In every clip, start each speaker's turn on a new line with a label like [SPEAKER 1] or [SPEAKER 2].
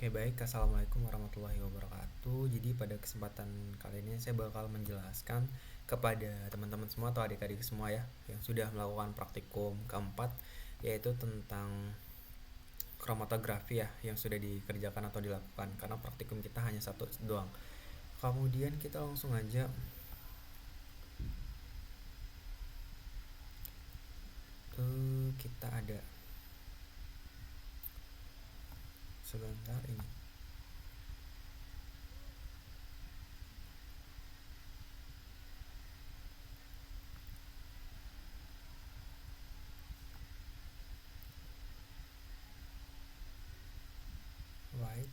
[SPEAKER 1] Oke baik, Assalamualaikum warahmatullahi wabarakatuh. Jadi pada kesempatan kali ini saya bakal menjelaskan kepada teman-teman semua atau adik-adik semua ya yang sudah melakukan praktikum keempat, yaitu tentang kromatografi ya yang sudah dikerjakan atau dilakukan, karena praktikum kita hanya satu doang. Kemudian kita langsung aja kita ada sebentar ini. Right.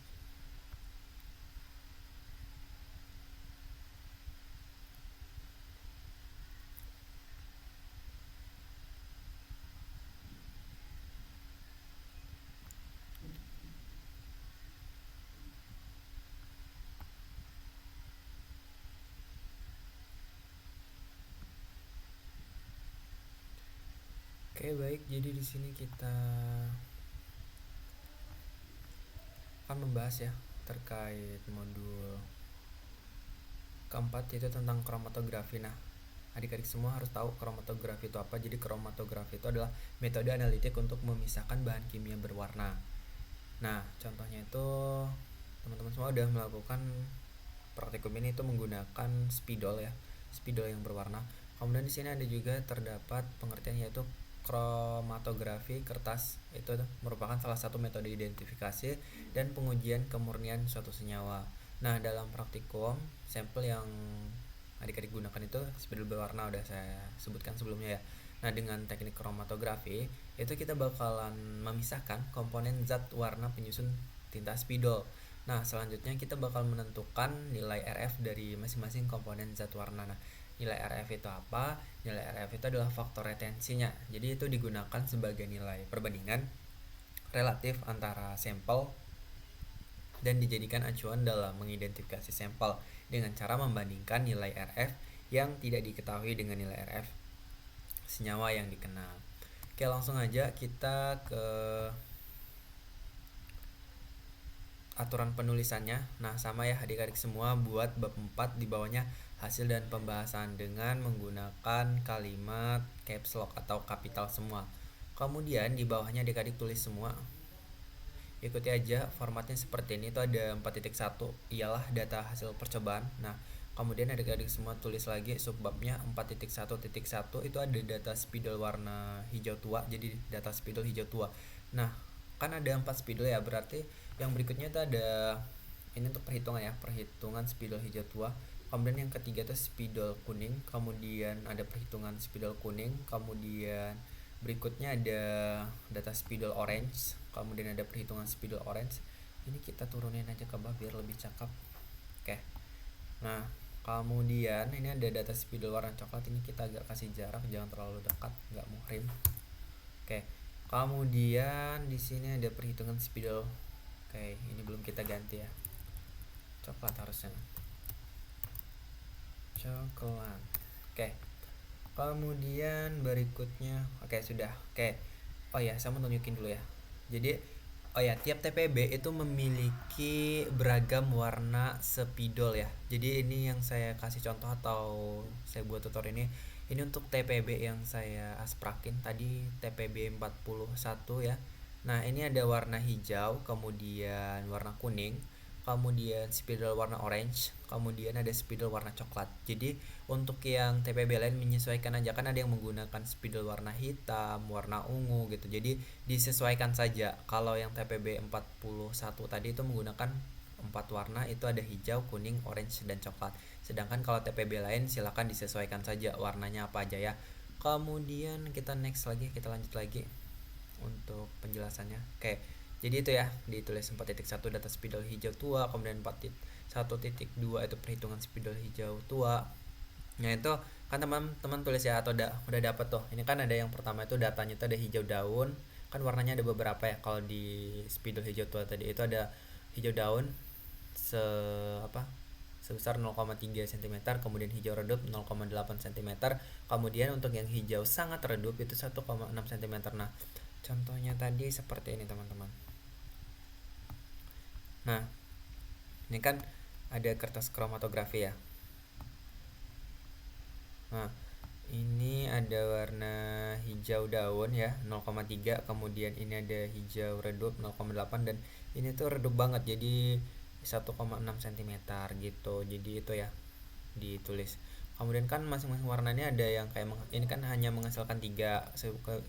[SPEAKER 1] Oke baik, jadi di sini kita akan membahas ya terkait modul keempat, yaitu tentang kromatografi. Nah, adik-adik semua harus tahu kromatografi itu apa. Jadi kromatografi itu adalah metode analitik untuk memisahkan bahan kimia berwarna. Nah, contohnya itu teman-teman semua udah melakukan praktikum ini itu menggunakan spidol ya, spidol yang berwarna. Kemudian di sini ada juga terdapat pengertian yaitu kromatografi kertas. Itu merupakan salah satu metode identifikasi dan pengujian kemurnian suatu senyawa. Nah, dalam praktikum sampel yang adik-adik gunakan itu spidol berwarna, udah saya sebutkan sebelumnya ya. Nah, dengan teknik kromatografi itu kita bakalan memisahkan komponen zat warna penyusun tinta spidol. Nah, selanjutnya kita bakal menentukan nilai RF dari masing-masing komponen zat warna. Nah, nilai RF itu apa? Nilai RF itu adalah faktor retensinya. Jadi itu digunakan sebagai nilai perbandingan relatif antara sampel dan dijadikan acuan dalam mengidentifikasi sampel dengan cara membandingkan nilai RF yang tidak diketahui dengan nilai RF senyawa yang dikenal. Oke, langsung aja kita ke aturan penulisannya. Nah, sama ya adik-adik semua, buat bab 4 di bawahnya hasil dan pembahasan dengan menggunakan kalimat caps lock atau kapital semua. Kemudian di bawahnya adik-adik tulis semua. Ikuti aja formatnya seperti ini. Itu ada 4.1 ialah data hasil percobaan. Nah, kemudian adik-adik semua tulis lagi subbabnya 4.1.1 itu ada data spidol warna hijau tua. Jadi data spidol hijau tua. Nah, kan ada 4 spidol ya, berarti yang berikutnya itu ada ini untuk perhitungan ya, perhitungan spidol hijau tua. Kemudian yang ketiga itu spidol kuning, kemudian ada perhitungan spidol kuning, kemudian berikutnya ada data spidol orange, kemudian ada perhitungan spidol orange. Ini kita turunin aja ke bawah biar lebih cakep. Oke. Nah, kemudian ini ada data spidol warna coklat, ini kita agak kasih jarak, jangan terlalu dekat, nggak muhrim. Oke. Kemudian di sini ada perhitungan spidol. Oke, ini belum kita ganti ya. Coklat harusnya. Coklat. Oke. Kemudian berikutnya, oke sudah. Oke. Oh ya, saya mau tunjukin dulu ya. Jadi, oh ya, tiap TPB itu memiliki beragam warna spidol ya. Jadi ini yang saya kasih contoh atau saya buat tutor ini untuk TPB yang saya asprakin tadi, TPB 41 ya. Nah, ini ada warna hijau, kemudian warna kuning, kemudian spidol warna orange, kemudian ada spidol warna coklat. Jadi untuk yang TPB lain menyesuaikan aja, kan ada yang menggunakan spidol warna hitam, warna ungu gitu. Jadi disesuaikan saja. Kalau yang TPB 41 tadi itu menggunakan 4 warna, itu ada hijau, kuning, orange, dan coklat. Sedangkan kalau TPB lain silakan disesuaikan saja warnanya apa aja ya. Kemudian kita next lagi, kita lanjut lagi untuk penjelasannya. Oke. Jadi itu ya, ditulis 4.1 data spidol hijau tua, kemudian 4.1.2 itu perhitungan spidol hijau tua. Nah, itu kan teman-teman tulis ya, atau udah dapat tuh. Ini kan ada yang pertama itu datanya itu ada hijau daun. Kan warnanya ada beberapa ya. Kalau di spidol hijau tua tadi itu ada hijau daun se apa? Sebesar 0,3 cm, kemudian hijau redup 0,8 cm. Kemudian untuk yang hijau sangat redup itu 1,6 cm. Nah, contohnya tadi seperti ini teman-teman. Nah, ini kan ada kertas kromatografi ya. Nah, ini ada warna hijau daun ya 0,3, kemudian ini ada hijau redup 0,8, dan ini tuh redup banget jadi 1,6 cm gitu. Jadi itu ya ditulis. Kemudian kan masing-masing warnanya ada yang kayak ini kan hanya menghasilkan 3,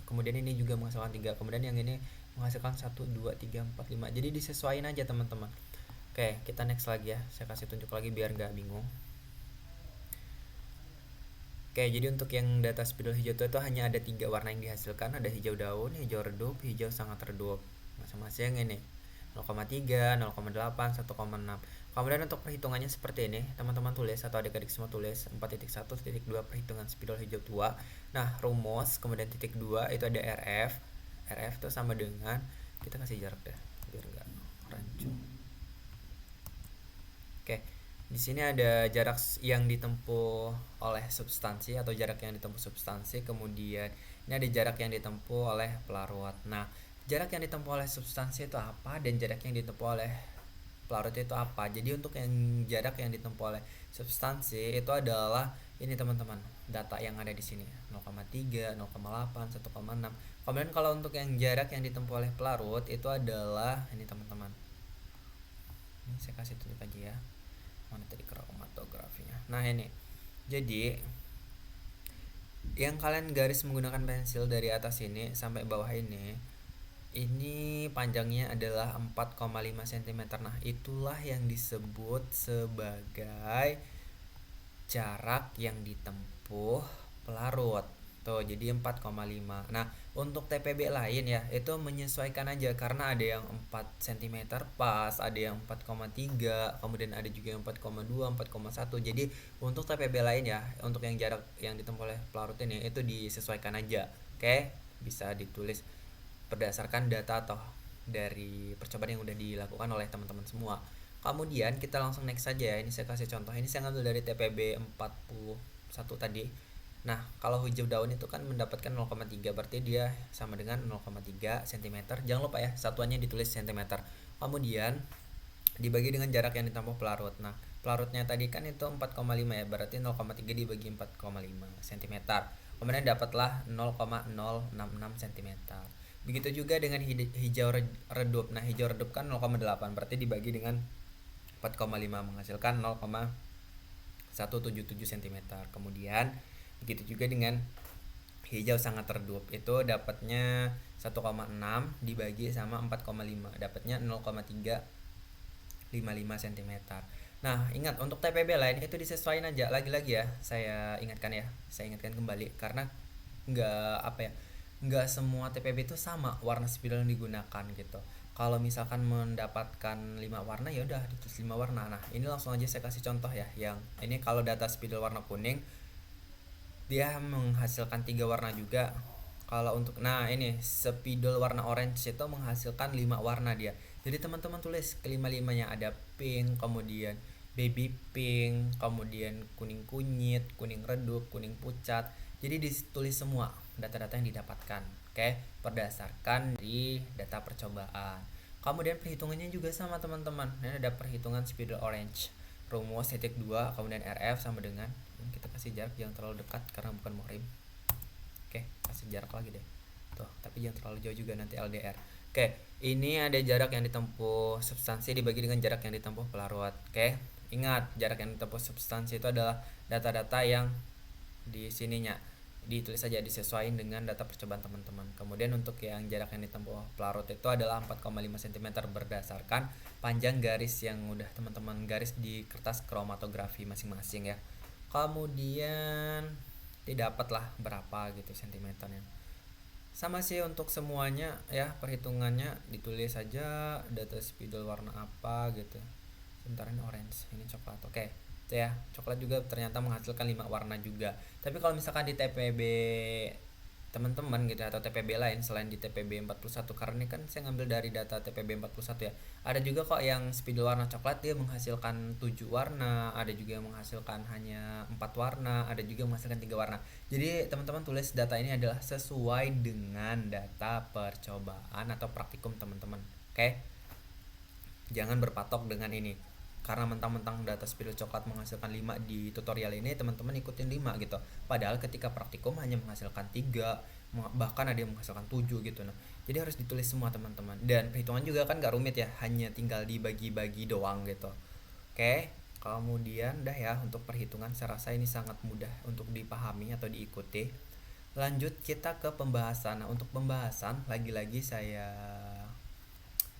[SPEAKER 1] kemudian ini juga menghasilkan 3, kemudian yang ini menghasilkan 1, 2, 3, 4, 5. Jadi disesuaikan aja teman-teman. Oke, kita next lagi ya. Saya kasih tunjuk lagi biar nggak bingung. Oke, jadi untuk yang data spidol hijau itu hanya ada 3 warna yang dihasilkan. Ada hijau daun, hijau redup, hijau sangat redup. Masing-masing ini 0,3, 0,8, 1,6. Kemudian untuk perhitungannya seperti ini, teman-teman tulis atau adik-adik semua tulis 4.1.2 perhitungan spidol hijau tua. Nah, rumus kemudian titik 2 itu ada RF. RF itu sama dengan, kita kasih jarak deh biar enggak rancu. Oke. Di sini ada jarak yang ditempuh oleh substansi atau jarak yang ditempuh substansi, kemudian ini ada jarak yang ditempuh oleh pelarut. Nah, jarak yang ditempuh oleh substansi itu apa dan jarak yang ditempuh oleh pelarut itu apa? Jadi untuk yang jarak yang ditempuh oleh substansi itu adalah ini teman-teman, data yang ada di sini 0,3, 0,8, 1,6. Kemudian kalau untuk yang jarak yang ditempuh oleh pelarut itu adalah ini teman-teman. Ini saya kasih tunjuk aja ya. Mana tadi kromatografinya. Nah, ini. Jadi yang kalian garis menggunakan pensil dari atas ini sampai bawah ini panjangnya adalah 4,5 cm. Nah, itulah yang disebut sebagai jarak yang ditempuh pelarut. Tuh, jadi 4,5. Nah, untuk TPB lain ya, itu menyesuaikan aja karena ada yang 4 cm pas, ada yang 4,3, kemudian ada juga yang 4,2, 4,1. Jadi, untuk TPB lain ya, untuk yang jarak yang ditempuh oleh pelarut ini itu disesuaikan aja. Oke, bisa ditulis berdasarkan data atau dari percobaan yang udah dilakukan oleh teman-teman semua. Kemudian kita langsung next saja ya. Ini saya kasih contoh. Ini saya ngambil dari TPB 41 tadi. Nah, kalau hijau daun itu kan mendapatkan 0,3, berarti dia sama dengan 0,3 cm. Jangan lupa ya, satuannya ditulis cm. Kemudian dibagi dengan jarak yang ditempuh pelarut. Nah, pelarutnya tadi kan itu 4,5 ya, berarti 0,3 dibagi 4,5 cm. Kemudian dapatlah 0,066 cm. Begitu juga dengan hijau redup. Nah, hijau redup kan 0,8, berarti dibagi dengan 4,5 menghasilkan 0,177 cm. Kemudian begitu juga dengan hijau sangat redup, itu dapatnya 1,6 dibagi sama 4,5, dapatnya 0,355 cm. Nah, ingat untuk TPB lain itu disesuaikan aja. Lagi-lagi ya, saya ingatkan kembali karena nggak semua TPB itu sama warna spidol yang digunakan gitu. Kalau misalkan mendapatkan 5 warna ya udah ditulis 5 warna. Nah, ini langsung aja saya kasih contoh ya. Yang ini kalau data spidol warna kuning dia menghasilkan 3 warna juga. Kalau untuk ini spidol warna orange itu menghasilkan 5 warna dia. Jadi teman-teman tulis kelima-limanya, ada pink, kemudian baby pink, kemudian kuning kunyit, kuning redup, kuning pucat. Jadi ditulis semua data-data yang didapatkan. Oke, berdasarkan di data percobaan. Kemudian perhitungannya juga sama teman-teman. Ini ada perhitungan spidol orange. Rumus titik 2 kemudian RF sama dengan, kita kasih jarak jangan terlalu dekat karena bukan muhrim. Oke, kasih jarak lagi deh. Tuh, tapi jangan terlalu jauh juga nanti LDR. Oke, ini ada jarak yang ditempuh substansi dibagi dengan jarak yang ditempuh pelarut. Oke, ingat jarak yang ditempuh substansi itu adalah data-data yang di sininya. Ditulis saja disesuaikan dengan data percobaan teman-teman. Kemudian untuk yang jarak yang ditempuh pelarut itu adalah 4,5 cm berdasarkan panjang garis yang udah teman-teman garis di kertas kromatografi masing-masing ya. Kemudian didapatlah berapa gitu sentimeternya. Sama sih untuk semuanya ya, perhitungannya ditulis saja data spidol warna apa gitu. Sebentar, ini orange, ini coklat. Oke. Itu ya, coklat juga ternyata menghasilkan 5 warna juga. Tapi kalau misalkan di TPB teman-teman gitu atau TPB lain selain di TPB 41, karena ini kan saya ngambil dari data TPB 41 ya. Ada juga kok yang spidol warna coklat dia menghasilkan 7 warna, ada juga yang menghasilkan hanya 4 warna, ada juga yang menghasilkan 3 warna. Jadi teman-teman tulis data ini adalah sesuai dengan data percobaan atau praktikum teman-teman. Oke. jangan berpatok dengan ini, karena mentang-mentang data spidol coklat menghasilkan 5 di tutorial ini, teman-teman ikutin 5 gitu, padahal ketika praktikum hanya menghasilkan 3, bahkan ada yang menghasilkan 7 gitu. Nah, jadi harus ditulis semua teman-teman, dan perhitungan juga kan gak rumit ya, hanya tinggal dibagi-bagi doang gitu. Oke, kemudian dah ya, untuk perhitungan saya rasa ini sangat mudah untuk dipahami atau diikuti. Lanjut kita ke pembahasan. Nah, untuk pembahasan lagi-lagi saya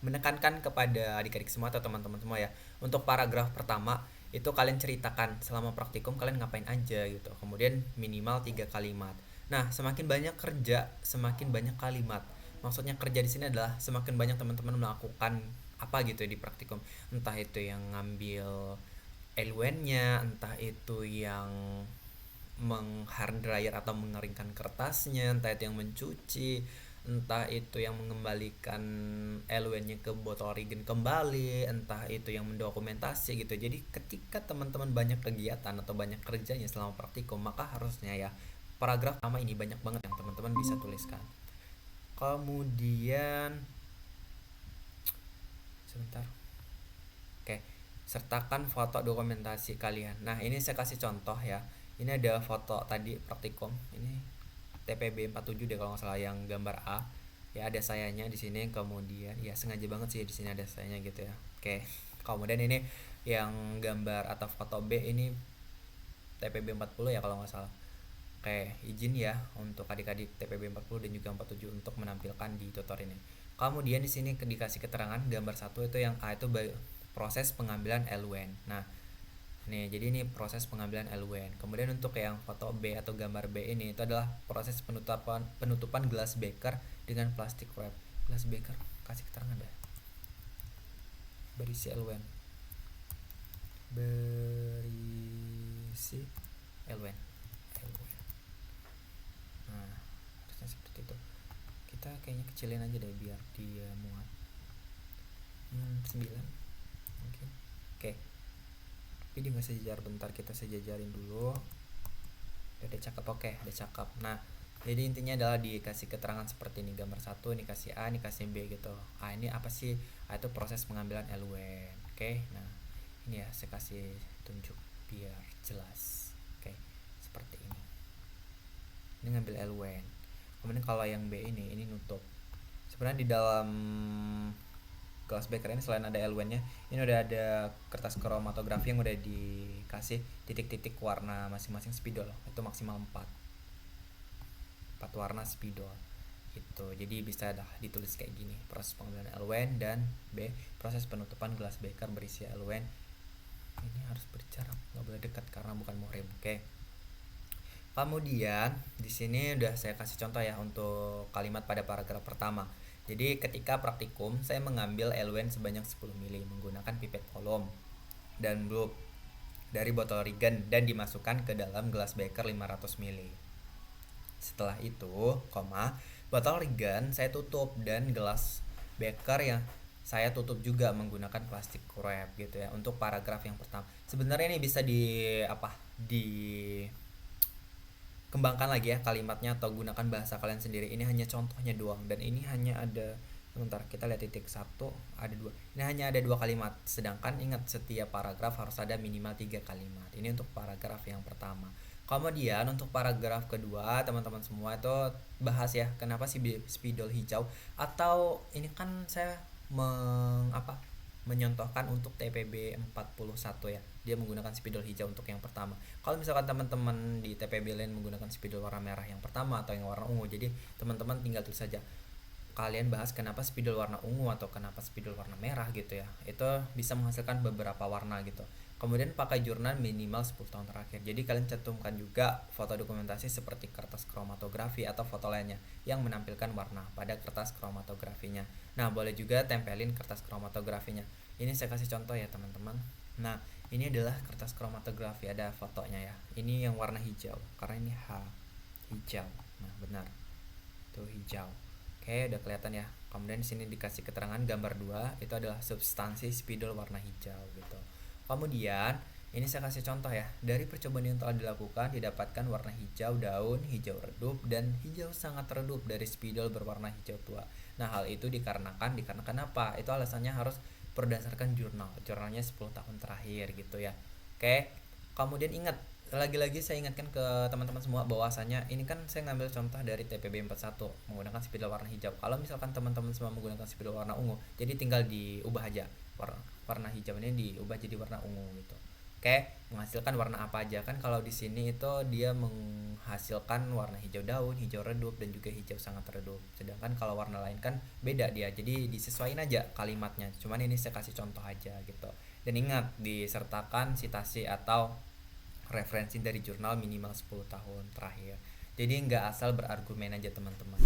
[SPEAKER 1] menekankan kepada adik-adik semua atau teman-teman semua ya. Untuk paragraf pertama itu kalian ceritakan selama praktikum kalian ngapain aja gitu. Kemudian minimal 3 kalimat. Nah, semakin banyak kerja, semakin banyak kalimat. Maksudnya kerja di sini adalah semakin banyak teman-teman melakukan apa gitu ya di praktikum. Entah itu yang ngambil eluen-nya, entah itu yang meng-hard-dryer atau mengeringkan kertasnya, entah itu yang mencuci, entah itu yang mengembalikan eluen-nya ke botol regen kembali, entah itu yang mendokumentasi gitu. Jadi ketika teman-teman banyak kegiatan atau banyak kerjanya selama praktikum, maka harusnya ya paragraf pertama ini banyak banget yang teman-teman bisa tuliskan. Kemudian sebentar. Oke, sertakan foto dokumentasi kalian. Nah, ini saya kasih contoh ya. Ini ada foto tadi praktikum. Ini TPB 47 deh kalau nggak salah, yang gambar A. Ya ada sayanya di sini, kemudian ya sengaja banget sih di sini ada sayanya gitu ya. Oke. Kemudian ini yang gambar atau foto B ini TPB 40 ya kalau nggak salah. Oke, izin ya untuk adik-adik TPB 40 dan juga 47 untuk menampilkan di tutor ini. Kemudian di sini dikasih keterangan gambar 1 itu yang A itu proses pengambilan eluen. Nah, nih, jadi ini proses pengambilan eluen. Kemudian untuk yang foto B atau gambar B ini itu adalah proses penutupan gelas beker dengan plastik wrap. Gelas beker kasih keterangan deh. Berisi eluen. Berisi eluen. Nah, harusnya seperti itu. Kita kayaknya kecilin aja deh biar dia muat. 9 mungkin. Oke. Tapi dia nggak sejajar, bentar kita sejajarin dulu. Udah cakep, oke, udah cakep. Nah, jadi intinya adalah dikasih keterangan seperti ini, gambar 1 ini kasih A, ini kasih B gitu. A ini apa sih? A itu proses pengambilan eluen. Oke. Nah, ini ya saya kasih tunjuk biar jelas. Oke, seperti ini. Ini ngambil eluen. Kemudian kalau yang B ini nutup. Sebenarnya di dalam gelas beker ini selain ada eluen-nya, ini udah ada kertas kromatografi yang udah dikasih titik-titik warna masing-masing spidol. Itu maksimal 4 warna spidol gitu. Jadi bisa dah ditulis kayak gini, proses pengambilan eluen, dan B proses penutupan gelas beker berisi eluen. Ini harus berjarak, nggak boleh dekat karena bukan muhrim. Oke. Kemudian di sini udah saya kasih contoh ya untuk kalimat pada paragraf pertama. Jadi ketika praktikum saya mengambil eluen sebanyak 10 ml menggunakan pipet kolom dan blue dari botol regen dan dimasukkan ke dalam gelas beker 500 ml. Setelah itu, botol regen saya tutup dan gelas beker yang saya tutup juga menggunakan plastik wrap gitu ya. Untuk paragraf yang pertama. Sebenarnya ini bisa kembangkan lagi ya kalimatnya atau gunakan bahasa kalian sendiri. Ini hanya contohnya doang dan ini hanya ada, sebentar kita lihat titik 1 ada 2. Ini hanya ada 2 kalimat. Sedangkan ingat setiap paragraf harus ada minimal 3 kalimat. Ini untuk paragraf yang pertama. Kemudian untuk paragraf kedua teman-teman semua itu bahas ya kenapa sih spidol hijau, atau ini kan saya menyontohkan untuk TPB 41 ya. Dia menggunakan spidol hijau untuk yang pertama. Kalau misalkan teman-teman di TPB lain menggunakan spidol warna merah yang pertama atau yang warna ungu, jadi teman-teman tinggal tulis saja kalian bahas kenapa spidol warna ungu atau kenapa spidol warna merah gitu ya. Itu bisa menghasilkan beberapa warna gitu. Kemudian pakai jurnal minimal 10 tahun terakhir. Jadi kalian cantumkan juga foto dokumentasi seperti kertas kromatografi atau foto lainnya yang menampilkan warna pada kertas kromatografinya. Nah, boleh juga tempelin kertas kromatografinya. Ini saya kasih contoh ya teman-teman. Nah, ini adalah kertas kromatografi, ada fotonya ya. Ini yang warna hijau karena ini hijau. Nah, benar. Tuh hijau. Oke, udah kelihatan ya. Kemudian di sini dikasih keterangan gambar 2 itu adalah substansi spidol warna hijau gitu. Kemudian ini saya kasih contoh ya. Dari percobaan yang telah dilakukan didapatkan warna hijau daun, hijau redup, dan hijau sangat redup dari spidol berwarna hijau tua. Nah, hal itu dikarenakan apa? Itu alasannya harus berdasarkan jurnalnya 10 tahun terakhir gitu ya. Oke, kemudian ingat, lagi-lagi saya ingatkan ke teman-teman semua bahwasanya ini kan saya ngambil contoh dari TPB 41 menggunakan spidol warna hijau. Kalau misalkan teman-teman semua menggunakan spidol warna ungu, jadi tinggal diubah aja warna hijau ini diubah jadi warna ungu gitu. Oke, menghasilkan warna apa aja kan? Kalau di sini itu dia menghasilkan warna hijau daun, hijau redup, dan juga hijau sangat redup. Sedangkan kalau warna lain kan beda dia, jadi disesuaikan aja kalimatnya. Cuman ini saya kasih contoh aja gitu. Dan ingat, disertakan citasi atau referensi dari jurnal minimal 10 tahun terakhir. Jadi nggak asal berargumen aja teman-teman.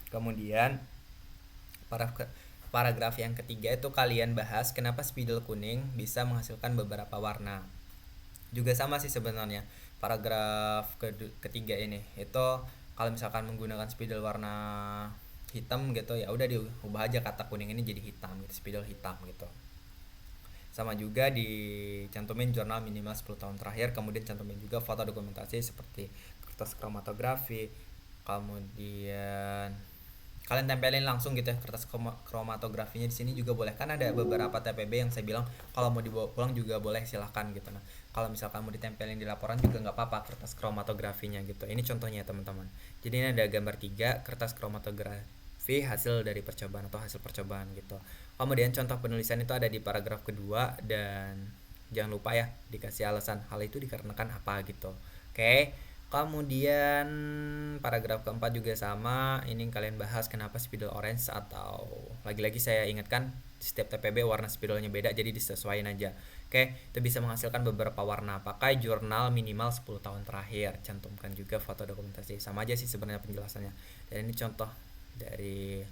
[SPEAKER 1] Kemudian paragraf yang ketiga itu kalian bahas kenapa spidol kuning bisa menghasilkan beberapa warna. Juga sama sih sebenarnya. Paragraf ketiga ini itu kalau misalkan menggunakan spidol warna hitam gitu, ya udah diubah aja kata kuning ini jadi hitam gitu, spidol hitam gitu. Sama juga dicantumin jurnal minimal 10 tahun terakhir, kemudian cantumin juga foto dokumentasi seperti kertas kromatografi. Kemudian kalian tempelin langsung gitu ya kertas kromatografinya di sini juga boleh, kan ada beberapa TPB yang saya bilang kalau mau dibawa pulang juga boleh, silahkan gitu. Nah kalau misalkan mau ditempelin di laporan juga nggak apa-apa kertas kromatografinya gitu. Ini contohnya teman-teman. Jadi ini ada gambar 3 kertas kromatografi hasil dari percobaan atau hasil percobaan gitu. Kemudian contoh penulisan itu ada di paragraf kedua, dan jangan lupa ya dikasih alasan hal itu dikarenakan apa gitu. Oke. Kemudian paragraf keempat juga sama, ini kalian bahas kenapa spidol orange, atau lagi-lagi saya ingatkan setiap TPB warna spidolnya beda, jadi disesuaikan aja. Oke, itu bisa menghasilkan beberapa warna. Pakai jurnal minimal 10 tahun terakhir. Cantumkan juga foto dokumentasi. Sama aja sih sebenarnya penjelasannya. Dan ini contoh dari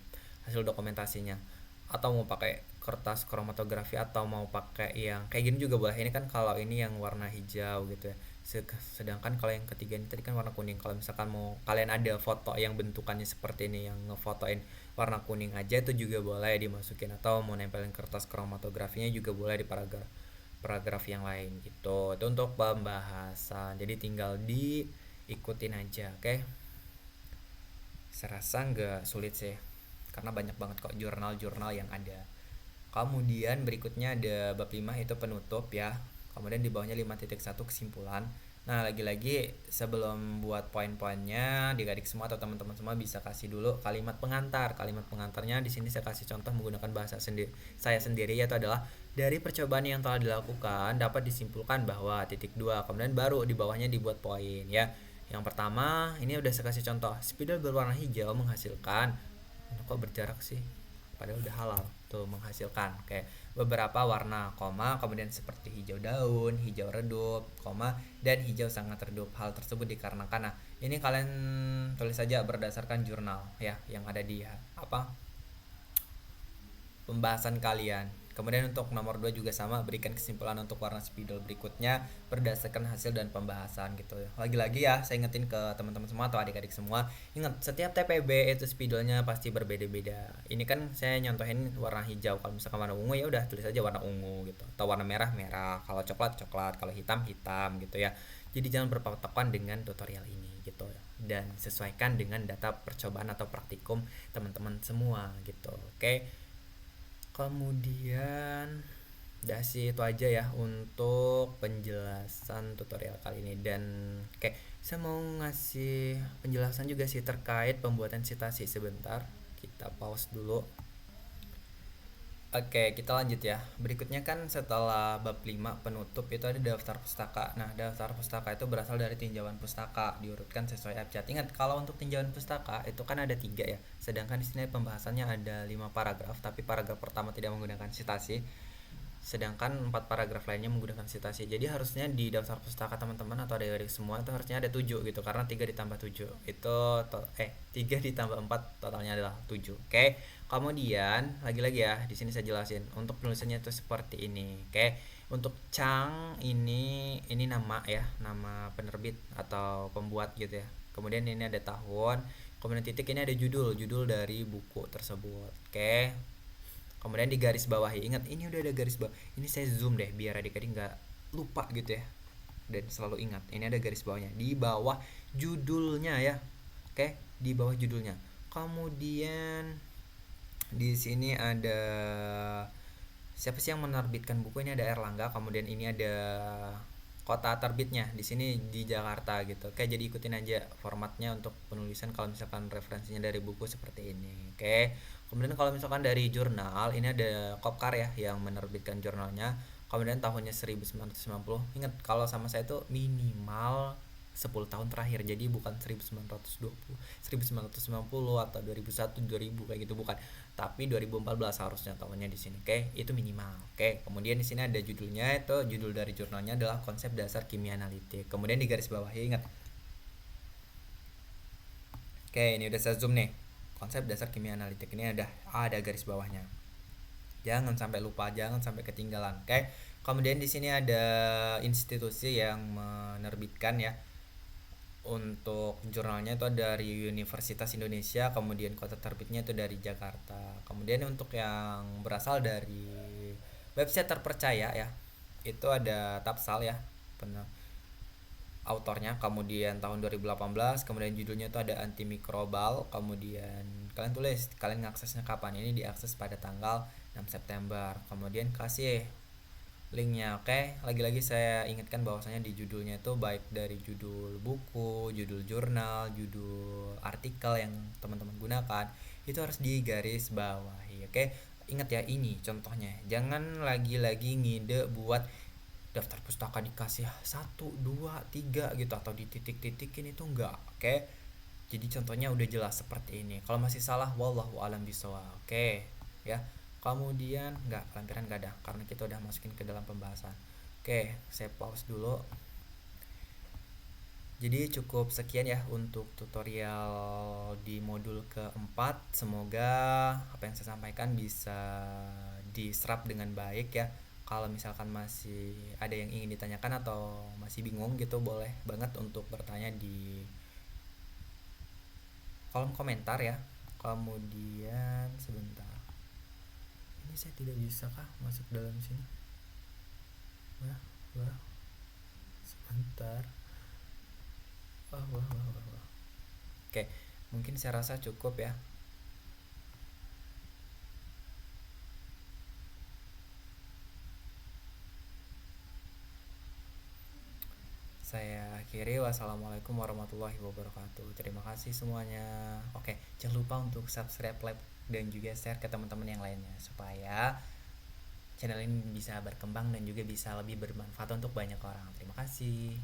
[SPEAKER 1] hasil dokumentasinya. Atau mau pakai kertas kromatografi atau mau pakai yang kayak gini juga boleh. Ini kan kalau ini yang warna hijau gitu ya. Sedangkan kalau yang ketiga ini tadi kan warna kuning. Kalau misalkan mau kalian ada foto yang bentukannya seperti ini, yang ngefotoin warna kuning aja, itu juga boleh dimasukin. Atau mau nempelin kertas kromatografinya juga boleh di paragraf yang lain gitu. Itu untuk pembahasan, jadi tinggal diikutin aja. Oke, serasa nggak sulit sih karena banyak banget kok jurnal-jurnal yang ada. Kemudian berikutnya ada bab 5 itu penutup ya. Kemudian di bawahnya 5.1 kesimpulan. Nah, lagi-lagi sebelum buat poin-poinnya, adik-adik semua atau teman-teman semua bisa kasih dulu kalimat pengantar. Kalimat pengantarnya di sini saya kasih contoh menggunakan bahasa saya sendiri, yaitu adalah dari percobaan yang telah dilakukan dapat disimpulkan bahwa titik 2. Kemudian baru di bawahnya dibuat poin ya. Yang pertama, ini udah saya kasih contoh. Spidol berwarna hijau menghasilkan, kok berjarak sih? Padahal udah halal tuh, menghasilkan kayak beberapa warna, koma, kemudian seperti hijau daun, hijau redup, koma, dan hijau sangat redup. Hal tersebut dikarenakan, nah ini kalian tulis saja berdasarkan jurnal ya yang ada di pembahasan kalian. Kemudian untuk nomor 2 juga sama, berikan kesimpulan untuk warna spidol berikutnya berdasarkan hasil dan pembahasan gitu ya. Lagi-lagi ya, saya ingetin ke teman-teman semua atau adik-adik semua, ingat setiap TPB itu spidolnya pasti berbeda-beda. Ini kan saya nyontohin warna hijau, kalau misalkan warna ungu ya udah tulis aja warna ungu gitu. Atau warna merah merah, kalau coklat coklat, kalau hitam hitam gitu ya. Jadi jangan berpatokan dengan tutorial ini gitu ya. Dan sesuaikan dengan data percobaan atau praktikum teman-teman semua gitu. Oke. Kemudian udah sih itu aja ya untuk penjelasan tutorial kali ini. Dan saya mau ngasih penjelasan juga sih terkait pembuatan citasi sebentar. Kita pause dulu. Oke, kita lanjut ya. Berikutnya kan setelah bab 5 penutup itu ada daftar pustaka. Nah, daftar pustaka itu berasal dari tinjauan pustaka, diurutkan sesuai abjad. Ingat, kalau untuk tinjauan pustaka itu kan ada 3 ya. Sedangkan di sini pembahasannya ada 5 paragraf, tapi paragraf pertama tidak menggunakan citasi. Sedangkan 4 paragraf lainnya menggunakan citasi. Jadi harusnya di daftar pustaka teman-teman atau adik-adik semua itu harusnya ada 7 gitu, karena 3 ditambah 7 itu 3 ditambah 4 totalnya adalah 7. Oke. Kemudian lagi-lagi ya, di sini saya jelasin untuk penulisannya itu seperti ini. Oke. Untuk Chang ini nama ya, nama penerbit atau pembuat gitu ya. Kemudian ini ada tahun, kemudian titik ini ada judul dari buku tersebut. Oke. Kemudian di garis bawahi, ingat ini udah ada garis bawah. Ini saya zoom deh biar adik-adik nggak lupa gitu ya. Dan selalu ingat, ini ada garis bawahnya di bawah judulnya ya. Oke, di bawah judulnya. Kemudian di sini ada Siapa sih yang menerbitkan buku? Ini ada Erlangga, kemudian ini ada kota terbitnya di sini di Jakarta gitu. Oke, jadi ikutin aja formatnya untuk penulisan kalau misalkan referensinya dari buku seperti ini. Oke. Kemudian kalau misalkan dari jurnal, ini ada Kopkar ya yang menerbitkan jurnalnya. Kemudian tahunnya 1990. Ingat kalau sama saya itu minimal 10 tahun terakhir, jadi bukan 1920, 1990 atau 2001, 2000 kayak gitu, bukan, tapi 2014 harusnya tahunnya di sini. Oke, itu minimal. Oke, kemudian di sini ada judulnya, itu judul dari jurnalnya adalah Konsep Dasar Kimia Analitik. Kemudian di garis bawah ingat. Oke, ini udah saya zoom nih. Konsep Dasar Kimia Analitik ini ada garis bawahnya. Jangan sampai lupa, jangan sampai ketinggalan. Oke. Kemudian di sini ada institusi yang menerbitkan ya. Untuk jurnalnya itu dari Universitas Indonesia, kemudian kota terbitnya itu dari Jakarta. Kemudian untuk yang berasal dari website terpercaya ya, itu ada Tapsal ya, autornya, kemudian tahun 2018, kemudian judulnya itu ada antimikrobal, kemudian kalian tulis kalian ngaksesnya kapan, ini diakses pada tanggal 6 September, kemudian kasih linknya. Oke, lagi-lagi saya ingatkan bahwasanya di judulnya itu baik dari judul buku, judul jurnal, judul artikel yang teman-teman gunakan itu harus digaris bawahi. Oke, ingat ya, ini contohnya, jangan lagi-lagi ngide buat daftar pustaka dikasih 1, 2, 3 gitu atau di titik-titikin, itu enggak. Oke, jadi contohnya udah jelas seperti ini. Kalau masih salah, wallahu alam bisawab. Oke ya. Kemudian enggak, lampiran enggak ada karena kita udah masukin ke dalam pembahasan. Oke, saya pause dulu. Jadi cukup sekian ya untuk tutorial di modul keempat. Semoga apa yang saya sampaikan bisa diserap dengan baik ya. Kalau misalkan masih ada yang ingin ditanyakan atau masih bingung gitu, boleh banget untuk bertanya di kolom komentar ya. Kemudian sebentar, ini saya tidak bisa kah masuk dalam sini? Wah, sebentar. Wah. Oke, mungkin saya rasa cukup ya. Saya akhiri, wassalamualaikum warahmatullahi wabarakatuh. Terima kasih semuanya. Oke, jangan lupa untuk subscribe, like, dan juga share ke teman-teman yang lainnya supaya channel ini bisa berkembang dan juga bisa lebih bermanfaat untuk banyak orang. Terima kasih.